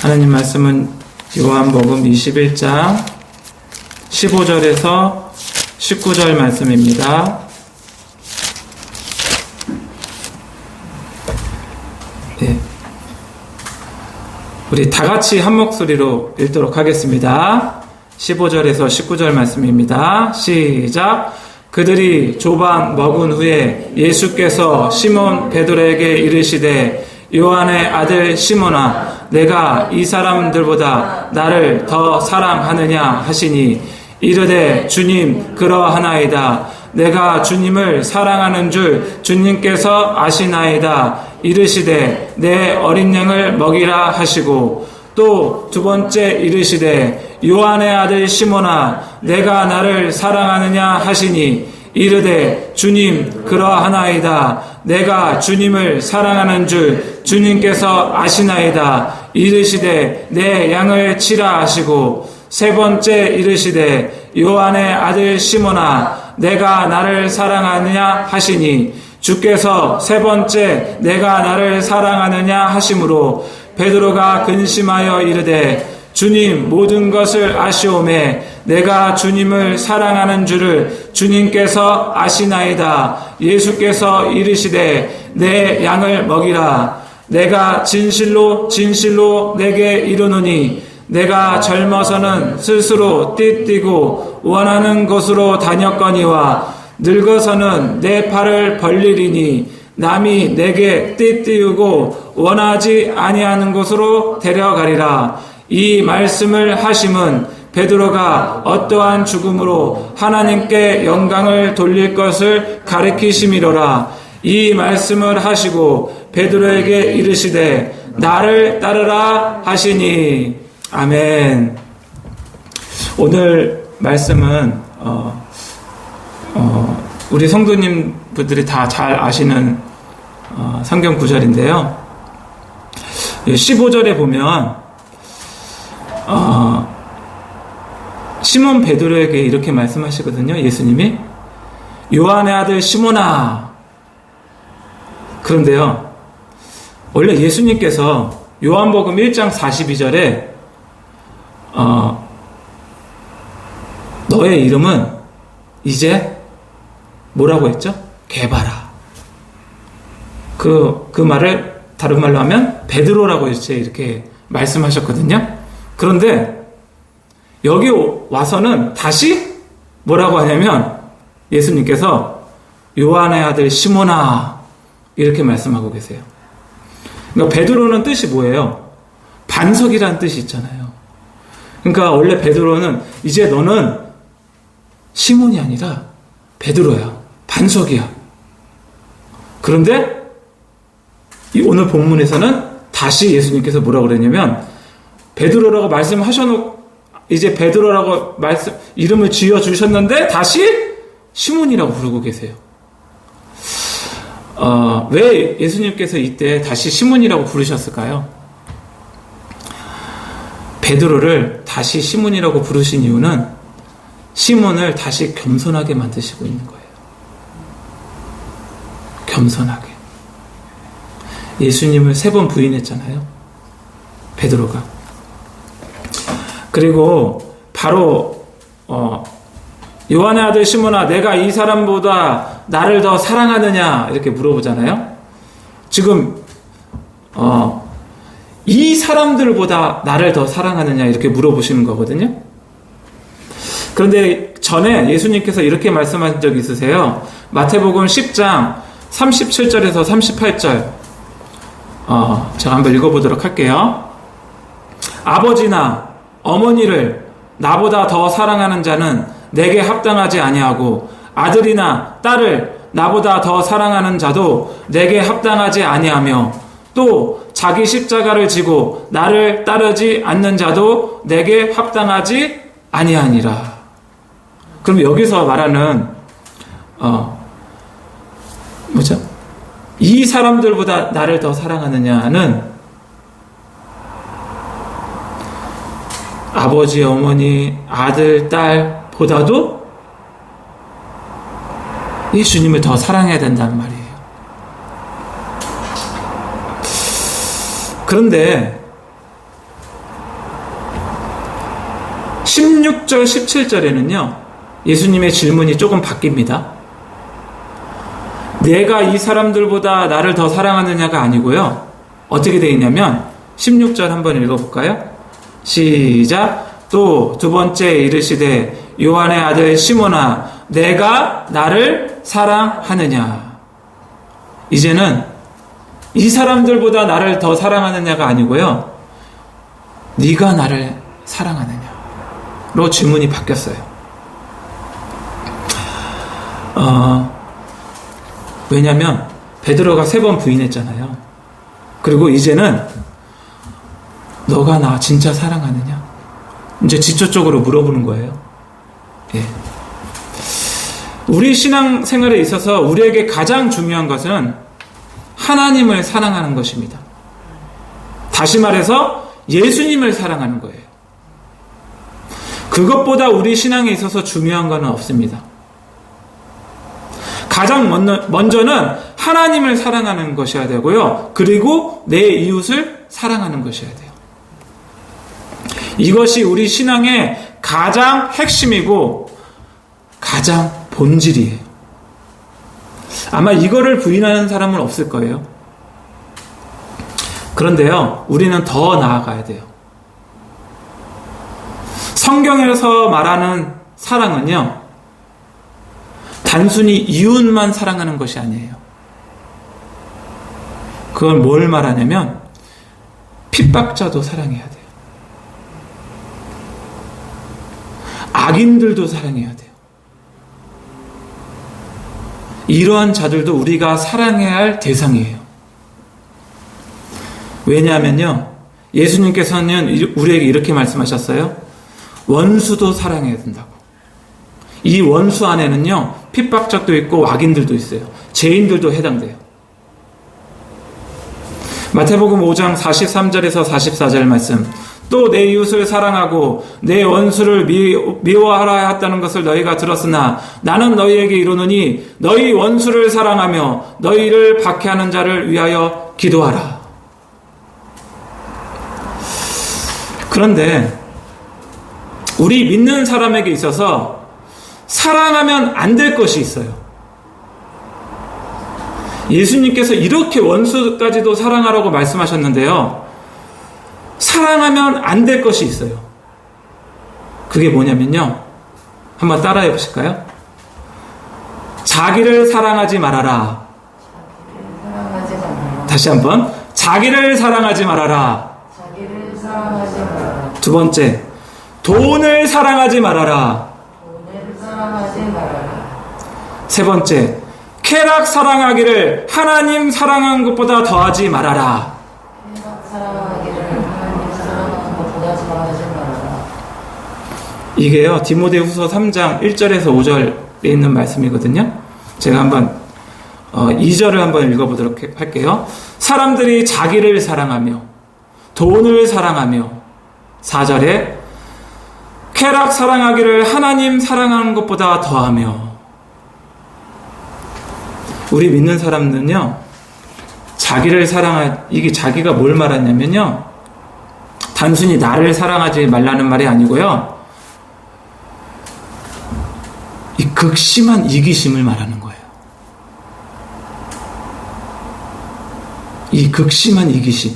하나님 말씀은 요한복음 21장 15절에서 19절 말씀입니다. 네. 우리 다 같이 한 목소리로 읽도록 하겠습니다. 15절에서 19절 말씀입니다. 시작. 그들이 조반 먹은 후에 예수께서 시몬 베드로에게 이르시되 요한의 아들 시몬아 내가 이 사람들보다 나를 더 사랑하느냐 하시니 이르되 주님 그러하나이다. 내가 주님을 사랑하는 줄 주님께서 아시나이다. 이르시되 내 어린 양을 먹이라 하시고 또 두 번째 이르시되 요한의 아들 시몬아 내가 나를 사랑하느냐 하시니 이르되 주님 그러하나이다. 내가 주님을 사랑하는 줄 주님께서 아시나이다. 이르시되 내 양을 치라 하시고 세 번째 이르시되 요한의 아들 시몬아 내가 나를 사랑하느냐 하시니 주께서 세 번째 내가 나를 사랑하느냐 하심으로 베드로가 근심하여 이르되 주님 모든 것을 아시오매 내가 주님을 사랑하는 줄을 주님께서 아시나이다. 예수께서 이르시되 내 양을 먹이라. 내가 진실로 진실로 내게 이르노니 내가 젊어서는 스스로 띠뛰고 원하는 곳으로 다녔거니와 늙어서는 내 팔을 벌리리니 남이 내게 띠띠우고 원하지 아니하는 곳으로 데려가리라. 이 말씀을 하심은 베드로가 어떠한 죽음으로 하나님께 영광을 돌릴 것을 가리키심이로라. 이 말씀을 하시고 베드로에게 이르시되 나를 따르라 하시니. 아멘. 오늘 말씀은 우리 성도님 분들이 다 잘 아시는 성경 구절인데요. 15절에 보면 시몬 베드로에게 이렇게 말씀하시거든요. 예수님이 요한의 아들 시몬아. 그런데요, 원래 예수님께서 요한복음 1장 42절에 너의 이름은 이제 뭐라고 했죠? 게바라. 그 말을 다른 말로 하면 베드로라고 이렇게 말씀하셨거든요. 그런데 여기 와서는 다시 뭐라고 하냐면 예수님께서 요한의 아들 시몬아 이렇게 말씀하고 계세요. 그러니까 베드로는 뜻이 뭐예요? 반석이라는 뜻이 있잖아요. 그러니까 원래 베드로는 이제 너는 시몬이 아니라 베드로야. 반석이야. 그런데 오늘 본문에서는 다시 예수님께서 뭐라고 그랬냐면 베드로라고 말씀하셔놓고 이제 베드로라고 이름을 지어주셨는데 다시 시몬이라고 부르고 계세요. 왜 예수님께서 이때 다시 시몬이라고 부르셨을까요? 베드로를 다시 시몬이라고 부르신 이유는 시몬을 다시 겸손하게 만드시고 있는 거예요. 겸손하게. 예수님을 3번 부인했잖아요. 베드로가. 그리고 바로 요한의 아들 시몬아 내가 이 사람보다 나를 더 사랑하느냐 이렇게 물어보잖아요. 지금 이 사람들보다 나를 더 사랑하느냐 이렇게 물어보시는 거거든요. 그런데 전에 예수님께서 이렇게 말씀하신 적이 있으세요. 마태복음 10장 37절에서 38절 제가 한번 읽어보도록 할게요. 아버지나 어머니를 나보다 더 사랑하는 자는 내게 합당하지 아니하고 아들이나 딸을 나보다 더 사랑하는 자도 내게 합당하지 아니하며 또 자기 십자가를 지고 나를 따르지 않는 자도 내게 합당하지 아니하니라. 그럼 여기서 말하는 뭐죠? 이 사람들보다 나를 더 사랑하느냐는 아버지, 어머니, 아들, 딸보다도 예수님을 더 사랑해야 된다는 말이에요. 그런데 16절, 17절에는요, 예수님의 질문이 조금 바뀝니다. 내가 이 사람들보다 나를 더 사랑하느냐가 아니고요. 어떻게 되어 있냐면 16절 한번 읽어볼까요? 시작. 또 두 번째 이르시되 요한의 아들 시몬아 내가 나를 사랑하느냐. 이제는 이 사람들보다 나를 더 사랑하느냐가 아니고요. 네가 나를 사랑하느냐로 질문이 바뀌었어요. 왜냐하면 베드로가 3번 부인했잖아요. 그리고 이제는 너가 나 진짜 사랑하느냐? 이제 직접적으로 물어보는 거예요. 예. 우리 신앙생활에 있어서 우리에게 가장 중요한 것은 하나님을 사랑하는 것입니다. 다시 말해서 예수님을 사랑하는 거예요. 그것보다 우리 신앙에 있어서 중요한 것은 없습니다. 가장 먼저는 하나님을 사랑하는 것이어야 되고요. 그리고 내 이웃을 사랑하는 것이어야 돼요. 이것이 우리 신앙의 가장 핵심이고 가장 본질이에요. 아마 이거를 부인하는 사람은 없을 거예요. 그런데요, 우리는 더 나아가야 돼요. 성경에서 말하는 사랑은요, 단순히 이웃만 사랑하는 것이 아니에요. 그걸 뭘 말하냐면 핍박자도 사랑해야 돼요. 악인들도 사랑해야 돼요. 이러한 자들도 우리가 사랑해야 할 대상이에요. 왜냐하면요, 예수님께서는 우리에게 이렇게 말씀하셨어요. 원수도 사랑해야 된다고. 이 원수 안에는요, 핍박자도 있고 악인들도 있어요. 죄인들도 해당돼요. 마태복음 5장 43절에서 44절 말씀. 또 내 이웃을 사랑하고 내 원수를 미워하라 했다는 것을 너희가 들었으나 나는 너희에게 이르노니 너희 원수를 사랑하며 너희를 박해하는 자를 위하여 기도하라. 그런데 우리 믿는 사람에게 있어서 사랑하면 안 될 것이 있어요. 예수님께서 이렇게 원수까지도 사랑하라고 말씀하셨는데요. 사랑하면 안 될 것이 있어요. 그게 뭐냐면요. 한번 따라해 보실까요? 자기를 사랑하지 말아라. 다시 한번. 자기를 사랑하지 말아라. 두 번째. 돈을 사랑하지 말아라. 세 번째. 쾌락 사랑하기를 하나님 사랑한 것보다 더하지 말아라. 이게요, 디모데후서 3장 1절에서 5절에 있는 말씀이거든요. 제가 한번 2절을 한번 읽어보도록 할게요. 사람들이 자기를 사랑하며 돈을 사랑하며 4절에 쾌락 사랑하기를 하나님 사랑하는 것보다 더하며. 우리 믿는 사람들은요, 이게 자기가 뭘 말하냐면요, 단순히 나를 사랑하지 말라는 말이 아니고요, 이 극심한 이기심을 말하는 거예요. 이 극심한 이기심.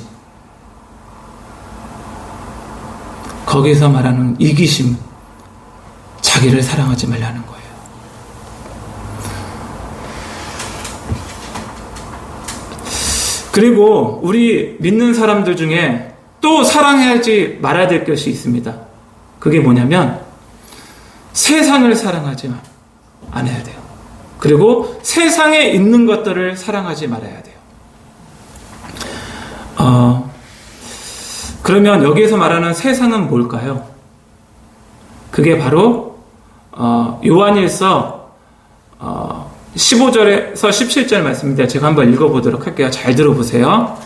거기서 말하는 이기심, 자기를 사랑하지 말라는 거예요. 그리고 우리 믿는 사람들 중에 또 사랑하지 말아야 될 것이 있습니다. 그게 뭐냐면 세상을 사랑하지 않아야 돼요. 그리고 세상에 있는 것들을 사랑하지 말아야 돼요. 그러면 여기에서 말하는 세상은 뭘까요? 그게 바로 요한일서 15절에서 17절 말씀입니다. 제가 한번 읽어보도록 할게요. 잘 들어보세요.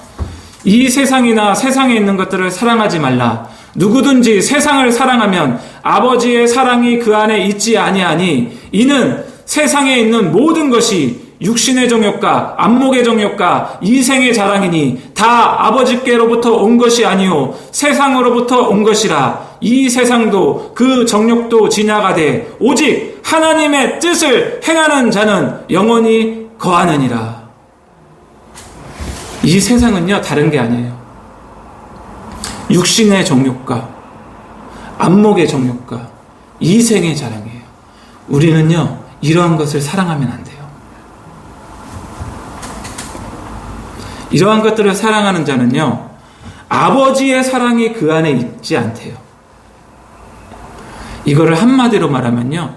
이 세상이나 세상에 있는 것들을 사랑하지 말라. 누구든지 세상을 사랑하면 아버지의 사랑이 그 안에 있지 아니하니 이는 세상에 있는 모든 것이 육신의 정욕과 안목의 정욕과 이생의 자랑이니 다 아버지께로부터 온 것이 아니요 세상으로부터 온 것이라. 이 세상도 그 정욕도 지나가되 오직 하나님의 뜻을 행하는 자는 영원히 거하느니라. 이 세상은요, 다른 게 아니에요. 육신의 정욕과 안목의 정욕과 이생의 자랑이에요. 우리는요, 이러한 것을 사랑하면 안 돼요. 이러한 것들을 사랑하는 자는요, 아버지의 사랑이 그 안에 있지 않대요. 이거를 한마디로 말하면요,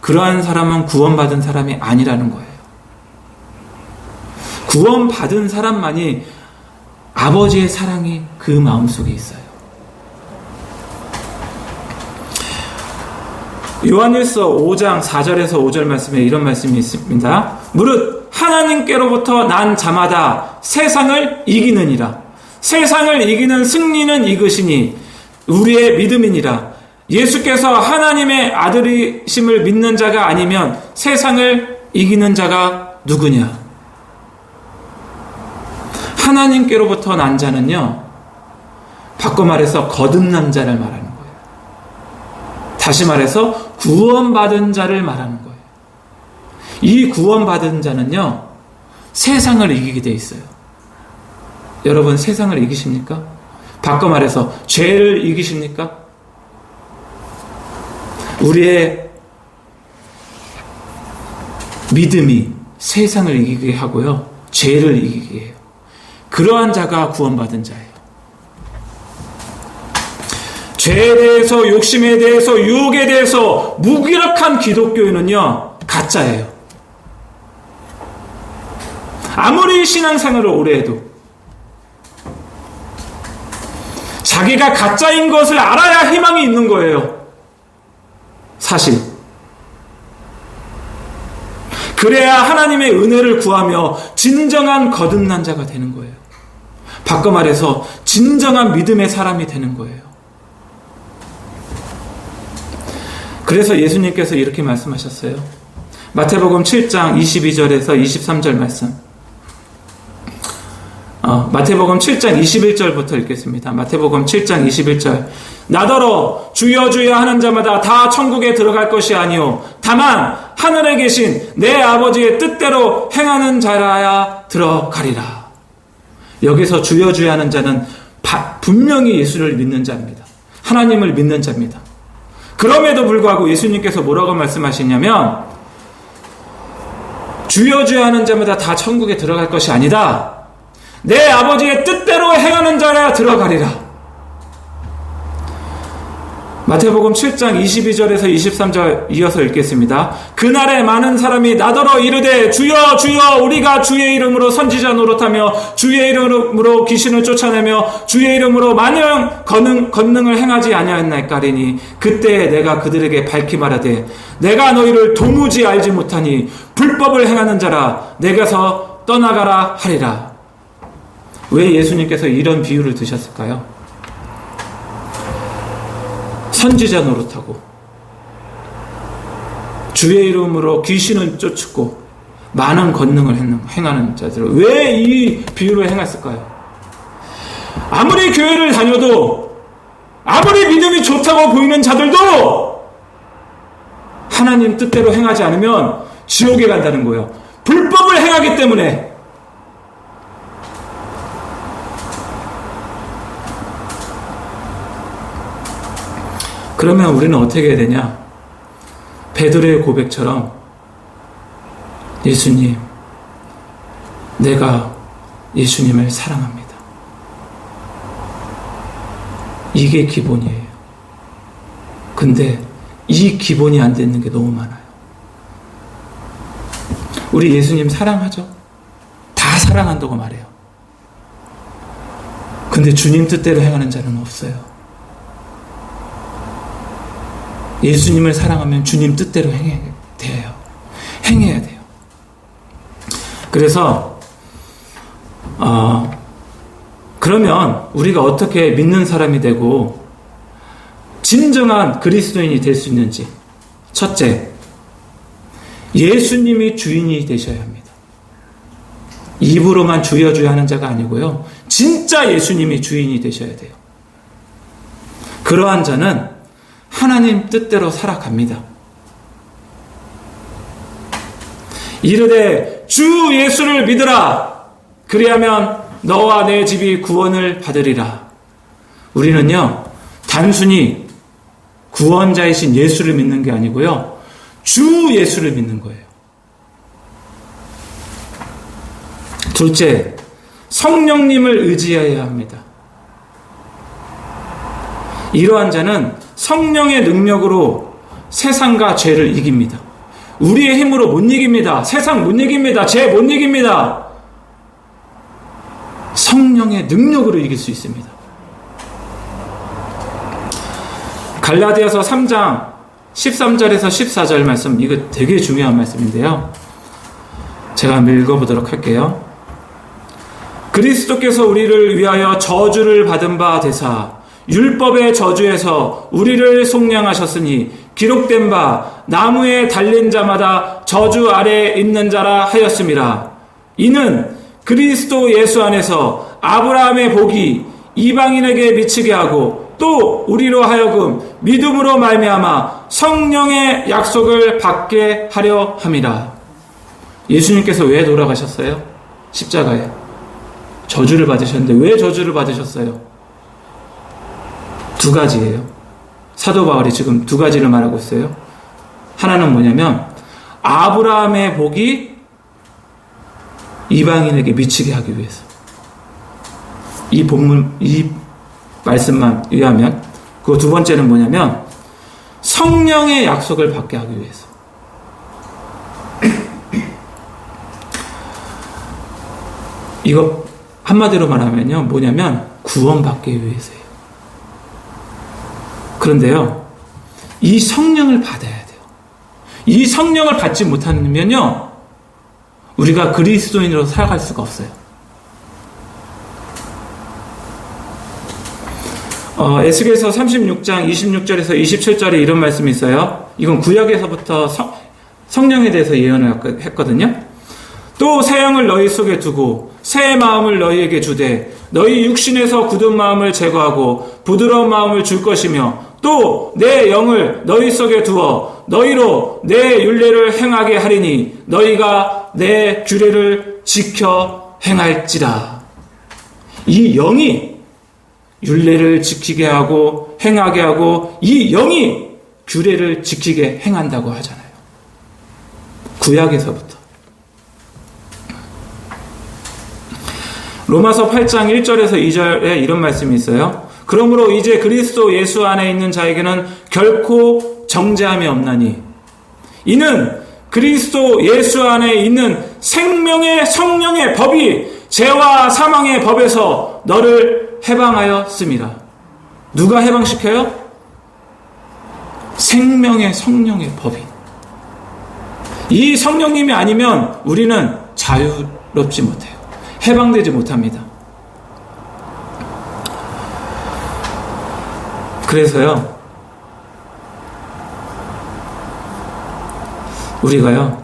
그러한 사람은 구원받은 사람이 아니라는 거예요. 구원받은 사람만이 아버지의 사랑이 그 마음속에 있어요. 요한일서 5장 4절에서 5절 말씀에 이런 말씀이 있습니다. 무릇 하나님께로부터 난 자마다 세상을 이기느니라. 세상을 이기는 승리는 이것이니 우리의 믿음이니라. 예수께서 하나님의 아들이심을 믿는 자가 아니면 세상을 이기는 자가 누구냐? 하나님께로부터 난 자는요, 바꿔 말해서 거듭난 자를 말하는 거예요. 다시 말해서 구원받은 자를 말하는 거예요. 이 구원받은 자는요, 세상을 이기게 돼 있어요. 여러분, 세상을 이기십니까? 바꿔 말해서 죄를 이기십니까? 우리의 믿음이 세상을 이기게 하고요, 죄를 이기게 해요. 그러한 자가 구원받은 자예요. 죄에 대해서, 욕심에 대해서, 유혹에 대해서 무기력한 기독교인은요, 가짜예요. 아무리 신앙생활을 오래 해도 자기가 가짜인 것을 알아야 희망이 있는 거예요. 사실. 그래야 하나님의 은혜를 구하며 진정한 거듭난 자가 되는 거예요. 바꿔 말해서 진정한 믿음의 사람이 되는 거예요. 그래서 예수님께서 이렇게 말씀하셨어요. 마태복음 7장 22절에서 23절 말씀. 마태복음 7장 21절부터 읽겠습니다. 마태복음 7장 21절. 나더러 주여 주여 하는 자마다 다 천국에 들어갈 것이 아니요 다만 하늘에 계신 내 아버지의 뜻대로 행하는 자라야 들어가리라. 여기서 주여 주여 하는 자는 분명히 예수를 믿는 자입니다. 하나님을 믿는 자입니다. 그럼에도 불구하고 예수님께서 뭐라고 말씀하시냐면 주여 주여 하는 자마다 다 천국에 들어갈 것이 아니다. 내 아버지의 뜻대로 행하는 자라야 들어가리라. 마태복음 7장 22절에서 23절 이어서 읽겠습니다. 그날에 많은 사람이 나더러 이르되 주여 주여 우리가 주의 이름으로 선지자 노릇하며 주의 이름으로 귀신을 쫓아내며 주의 이름으로 많은 권능을 행하지 아니하였나이까리니 그때 내가 그들에게 밝히 말하되 내가 너희를 도무지 알지 못하니 불법을 행하는 자라 내게서 떠나가라 하리라. 왜 예수님께서 이런 비유를 드셨을까요? 선지자 노릇하고 주의 이름으로 귀신을 쫓고 많은 권능을 행하는 자들을 왜 이 비유를 행했을까요? 아무리 교회를 다녀도 아무리 믿음이 좋다고 보이는 자들도 하나님 뜻대로 행하지 않으면 지옥에 간다는 거예요. 불법을 행하기 때문에. 그러면 우리는 어떻게 해야 되냐? 베드로의 고백처럼 예수님, 내가 예수님을 사랑합니다. 이게 기본이에요. 근데 이 기본이 안 되는 게 너무 많아요. 우리 예수님 사랑하죠? 다 사랑한다고 말해요. 근데 주님 뜻대로 행하는 자는 없어요. 예수님을 사랑하면 주님 뜻대로 행해야 돼요. 그래서 그러면 우리가 어떻게 믿는 사람이 되고 진정한 그리스도인이 될 수 있는지. 첫째, 예수님이 주인이 되셔야 합니다. 입으로만 주여 주여 하는 자가 아니고요, 진짜 예수님이 주인이 되셔야 돼요. 그러한 자는 하나님 뜻대로 살아갑니다. 이르되 주 예수를 믿으라. 그리하면 너와 내 집이 구원을 받으리라. 우리는요, 단순히 구원자이신 예수를 믿는 게 아니고요, 주 예수를 믿는 거예요. 둘째, 성령님을 의지해야 합니다. 이러한 자는 성령의 능력으로 세상과 죄를 이깁니다. 우리의 힘으로 못 이깁니다. 세상 못 이깁니다. 죄 못 이깁니다. 성령의 능력으로 이길 수 있습니다. 갈라디아서 3장 13절에서 14절 말씀, 이거 되게 중요한 말씀인데요. 제가 한번 읽어보도록 할게요. 그리스도께서 우리를 위하여 저주를 받은 바 되사 율법의 저주에서 우리를 속량하셨으니 기록된 바 나무에 달린 자마다 저주 아래에 있는 자라 하였습니다. 이는 그리스도 예수 안에서 아브라함의 복이 이방인에게 미치게 하고 또 우리로 하여금 믿음으로 말미암아 성령의 약속을 받게 하려 함이라. 예수님께서 왜 돌아가셨어요? 십자가에 저주를 받으셨는데 왜 저주를 받으셨어요? 두 가지예요. 사도 바울이 지금 두 가지를 말하고 있어요. 하나는 뭐냐면 아브라함의 복이 이방인에게 미치게 하기 위해서. 이 말씀만 의하면. 그 두 번째는 뭐냐면 성령의 약속을 받게 하기 위해서. 이거 한마디로 말하면요, 뭐냐면 구원받기 위해서예요. 그런데요, 이 성령을 받아야 돼요. 이 성령을 받지 못하면요, 우리가 그리스도인으로 살아갈 수가 없어요. 에스겔서 36장 26절에서 27절에 이런 말씀이 있어요. 이건 구약에서부터 성령에 대해서 예언을 했거든요. 또 새 영을 너희 속에 두고 새 마음을 너희에게 주되 너희 육신에서 굳은 마음을 제거하고 부드러운 마음을 줄 것이며 또 내 영을 너희 속에 두어 너희로 내 율례를 행하게 하리니 너희가 내 규례를 지켜 행할지라. 이 영이 율례를 지키게 하고 행하게 하고 이 영이 규례를 지키게 행한다고 하잖아요. 구약에서부터. 로마서 8장 1절에서 2절에 이런 말씀이 있어요. 그러므로 이제 그리스도 예수 안에 있는 자에게는 결코 정죄함이 없나니 이는 그리스도 예수 안에 있는 생명의 성령의 법이 죄와 사망의 법에서 너를 해방하였습니다. 누가 해방시켜요? 생명의 성령의 법이. 이 성령님이 아니면 우리는 자유롭지 못해요. 해방되지 못합니다. 그래서요, 우리가요,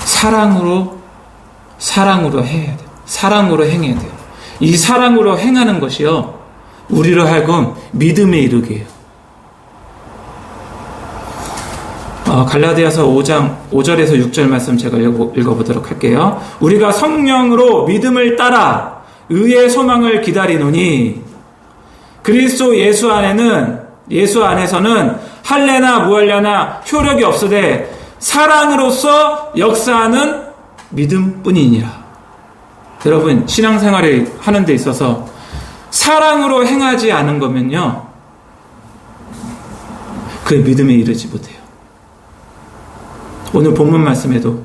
사랑으로 해야 돼요. 사랑으로 행해야 돼요. 이 사랑으로 행하는 것이요, 우리로 하여금 믿음에 이르게 해요. 갈라디아서 5장 5절에서 6절 말씀 제가 읽어보도록 할게요. 우리가 성령으로 믿음을 따라 의의 소망을 기다리노니 그리스도 예수 안에서는 할례나 무할례나 효력이 없으되 사랑으로서 역사하는 믿음뿐이니라. 여러분, 신앙생활을 하는 데 있어서 사랑으로 행하지 않은 거면요, 그 믿음에 이르지 못해요. 오늘 본문 말씀에도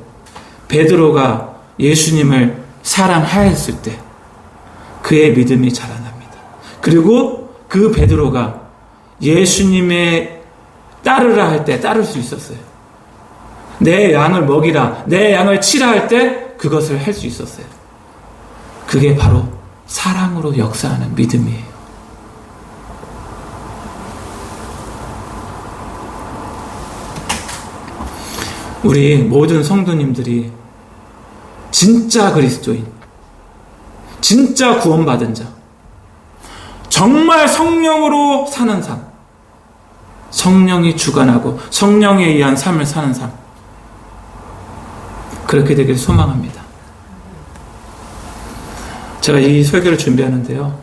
베드로가 예수님을 사랑하였을 때 그의 믿음이 자라납니다. 그리고 그 베드로가 예수님의 따르라 할 때 따를 수 있었어요. 내 양을 먹이라, 내 양을 치라 할 때 그것을 할 수 있었어요. 그게 바로 사랑으로 역사하는 믿음이에요. 우리 모든 성도님들이 진짜 그리스도인, 진짜 구원받은 자, 정말 성령으로 사는 삶, 성령이 주관하고 성령에 의한 삶을 사는 삶, 그렇게 되길 소망합니다. 제가 이 설교를 준비하는데요,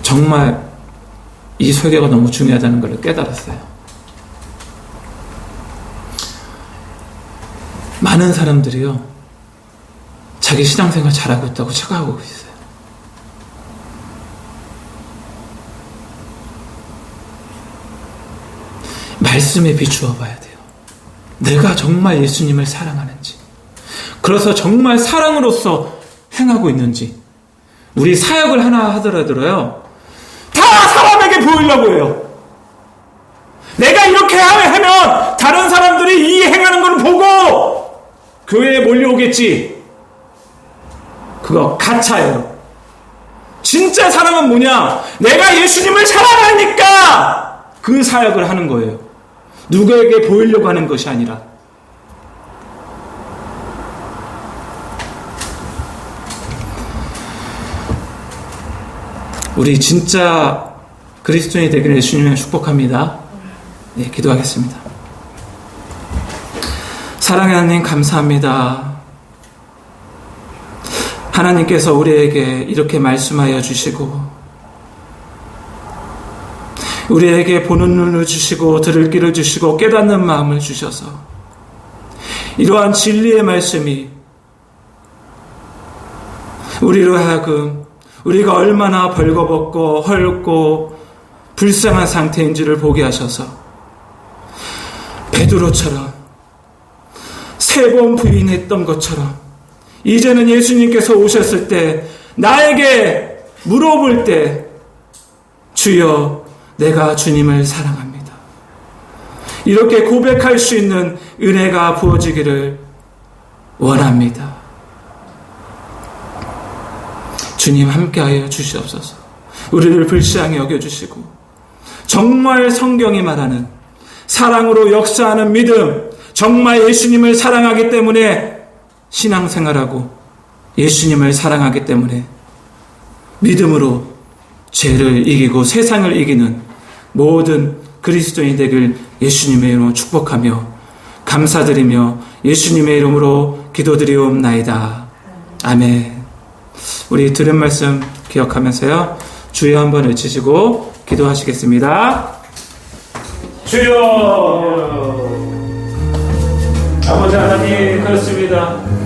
정말 이 설교가 너무 중요하다는 걸 깨달았어요. 많은 사람들이요, 자기 신앙생활 잘하고 있다고 착각하고 있어요. 말씀에 비추어 봐야 돼요. 내가 정말 예수님을 사랑하는지, 그래서 정말 사랑으로서 행하고 있는지. 우리 사역을 하나 하더라도요, 다 사람에게 보이려고 해요. 내가 이렇게 하면 다른 사람들이 이 행하는 걸 보고 교회에 몰려오겠지. 그거 가짜예요. 진짜 사랑은 뭐냐? 내가 예수님을 사랑하니까 그 사역을 하는 거예요. 누구에게 보이려고 하는 것이 아니라. 우리 진짜 그리스도인이 되기를 예수님을 축복합니다. 네, 기도하겠습니다. 사랑의 하나님, 감사합니다. 하나님께서 우리에게 이렇게 말씀하여 주시고, 우리에게 보는 눈을 주시고 들을 귀를 주시고 깨닫는 마음을 주셔서 이러한 진리의 말씀이 우리로 하여금 우리가 얼마나 벌거벗고 헐고 불쌍한 상태인지를 보게 하셔서 베드로처럼 3번 부인했던 것처럼 이제는 예수님께서 오셨을 때 나에게 물어볼 때 주여 내가 주님을 사랑합니다, 이렇게 고백할 수 있는 은혜가 부어지기를 원합니다. 주님 함께하여 주시옵소서. 우리를 불쌍히 여겨주시고 정말 성경이 말하는 사랑으로 역사하는 믿음, 정말 예수님을 사랑하기 때문에 신앙생활하고 예수님을 사랑하기 때문에 믿음으로 죄를 이기고 세상을 이기는 모든 그리스도인이 되길 예수님의 이름으로 축복하며 감사드리며 예수님의 이름으로 기도드리옵나이다. 아멘. 우리 들은 말씀 기억하면서요, 주여 한번 외치시고 기도하시겠습니다. 주여. 아버지 하나님, 그렇습니다.